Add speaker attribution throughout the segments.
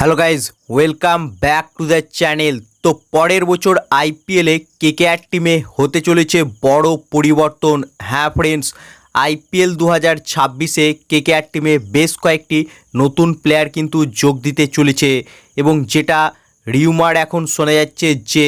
Speaker 1: Hello guys, welcome back to the channel. তো পরের বছর আইপিএলে কেকেআর টিমে হতে চলেছে বড় পরিবর্তন। হ্যাঁ ফ্রেন্ডস, আইপিএল 2026-এ কেকেআর টিমে বেশ কয়েকটি নতুন প্লেয়ার কিন্তু যোগ দিতে চলেছে এবং যেটা রিউমার এখন শোনা যাচ্ছে যে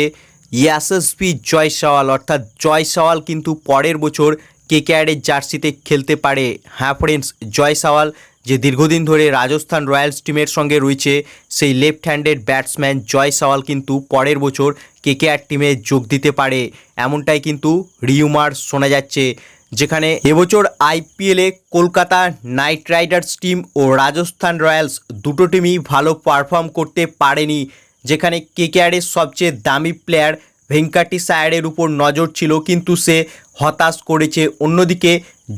Speaker 1: ইয়াশস্বী জয়সওয়াল অর্থাৎ জয়সওয়াল কিন্তু পরের বছর কেকেআরের জার্সিতে খেলতে পারে। হ্যাঁ ফ্রেন্ডস, জয়সওয়াল যে দীর্ঘদিন ধরে রাজস্থান রয়্যালস টিমের সঙ্গে রয়েছে, সেই লেফট হ্যান্ডেড ব্যাটসম্যান জয়সওয়াল কিন্তু পরের বছর কেকেআর টিমে যোগ দিতে পারে, এমনটাই কিন্তু রিউমার শোনা যাচ্ছে। যেখানে এবছর আইপিএলে কলকাতা নাইট রাইডার্স টিম ও রাজস্থান রয়্যালস দুটো টিমই ভালো পারফর্ম করতে পারেনি, যেখানে কেকেআরের সবচেয়ে দামি প্লেয়ার ভেঙ্কাটিস আয়ারের উপর নজর ছিল কিন্তু সে হতাশ করেছে। অন্যদিকে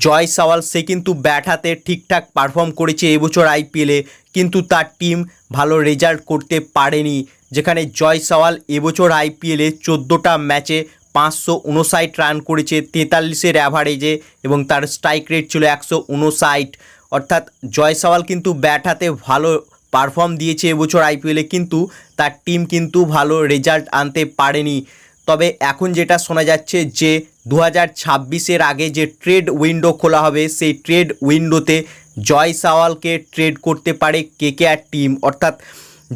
Speaker 1: জয়সওয়াল সে কিন্তু ব্যাট হাতে ঠিকঠাক পারফর্ম করেছে এবছর আইপিএলে, কিন্তু তার টিম ভালো রেজাল্ট করতে পারেনি। যেখানে জয়সওয়াল এবছর আইপিএলে 14টা ম্যাচে 559 রান করেছে 43-এর অ্যাভারেজে এবং তার স্ট্রাইক রেট ছিল 159। অর্থাৎ জয়সওয়াল কিন্তু ব্যাট হাতে ভালো পারফর্ম দিয়েছে এবছর আইপিএলে, কিন্তু তার টিম কিন্তু ভালো রেজাল্ট আনতে পারেনি। তবে এখন যেটা শোনা যাচ্ছে যে 2026-এর আগে যে ট্রেড উইন্ডো খোলা হবে, সেই ট্রেড উইন্ডোতে জয়সওয়ালকে ট্রেড করতে পারে কেকেআর টিম। অর্থাৎ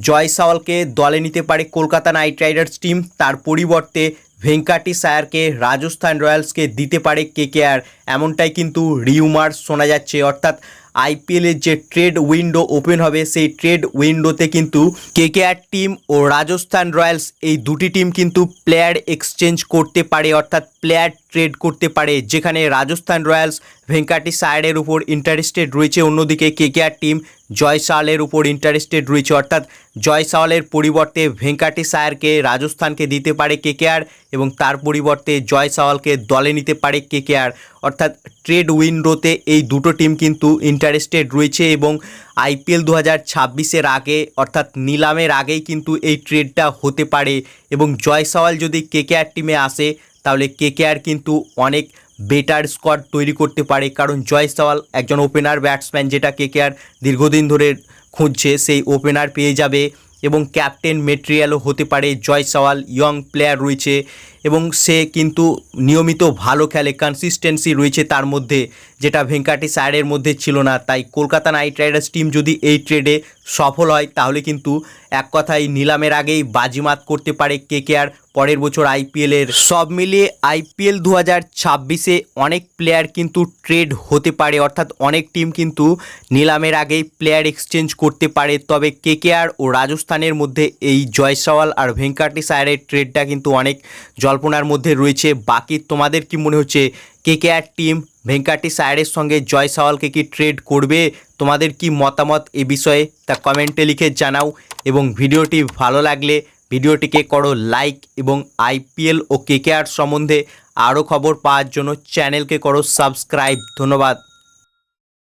Speaker 1: জয়সওয়ালকে দলে নিতে পারে কলকাতা নাইট রাইডার্স টিম, তার পরিবর্তে ভেঙ্কাটিস আয়ারকে রাজস্থান রয়্যালসকে দিতে পারে কেকেআর, এমনটাই কিন্তু রিউমার শোনা যাচ্ছে। অর্থাৎ আইপিএলের যে ট্রেড উইন্ডো ওপেন হবে, সেই ট্রেড উইন্ডোতে কিন্তু কেকেআর টিম ও রাজস্থান রয়্যালস এই দুটি টিম কিন্তু প্লেয়ার এক্সচেঞ্জ করতে পারে, অর্থাৎ প্লেয়ার ট্রেড করতে পারে। যেখানে রাজস্থান রয়্যালস ভেঙ্কাটিস আয়ারের উপর ইন্টারেস্টেড রয়েছে, অন্যদিকে কেকেআর টিম জয়সওয়ালের উপর ইন্টারেস্টেড রয়েছে। অর্থাৎ জয়সওয়ালের পরিবর্তে ভেঙ্কাটিস আয়ারকে রাজস্থানকে দিতে পারে কেকেআর এবং তার পরিবর্তে জয়সওয়ালকে দলে নিতে পারে কেকেআর। অর্থাৎ ট্রেড উইন্ডোতে এই দুটো টিম কিন্তু ইন্টারেস্টেড রয়েছে এবং আইপিএল 2026-এর আগে অর্থাৎ নিলামের আগেই কিন্তু এই ট্রেডটা হতে পারে। এবং জয়সওয়াল যদি কেকেআর টিমে আসে তাহলে কেকেআর কিন্তু অনেক বেটার স্কোয়াড তৈরি করতে পারে, কারণ জয়সওয়াল একজন ওপেনার ব্যাটসম্যান, যেটা কেকেআর দীর্ঘদিন ধরে খুঁজছে, সেই ওপেনার পেয়ে যাবে এবং ক্যাপ্টেন মেটেরিয়ালও হতে পারে। জয়সওয়াল ইয়ং প্লেয়ার রয়েছে এবং সে কিন্তু নিয়মিত ভালো খেলে, কনসিস্টেন্সি রয়েছে তার মধ্যে, যেটা ভেঙ্কাটিস আয়ারের মধ্যে ছিল না। তাই কলকাতা নাইট রাইডার্স টিম যদি এই ট্রেডে সফল হয় তাহলে কিন্তু এক কথায় নিলামের আগেই বাজিমাত করতে পারে কেকেআর পরের বছর আইপিএলের। সব মিলিয়ে আইপিএল 2026-এ অনেক প্লেয়ার কিন্তু ট্রেড হতে পারে, অর্থাৎ অনেক টিম কিন্তু নিলামের আগেই প্লেয়ার এক্সচেঞ্জ করতে পারে। তবে কেকেআর ও রাজস্থানের মধ্যে এই জয়সওয়াল আর ভেঙ্কাটিস আয়ারের ট্রেডটা কিন্তু অনেক জল্পনার মধ্যে রয়েছে। বাকি তোমাদের কি মনে হচ্ছে, কেকেআর টিম ভেঙ্কাটিস আয়ারের সঙ্গে জয়সওয়ালকে কি ট্রেড করবে? তোমাদের কি মতামত এ বিষয়ে তা কমেন্টে লিখে জানাও এবং ভিডিওটি ভালো লাগলে ভিডিওটিকে করো লাইক এবং আইপিএল ও কেকেআর সম্বন্ধে আরও খবর পাওয়ার জন্য চ্যানেলকে করো সাবস্ক্রাইব। ধন্যবাদ।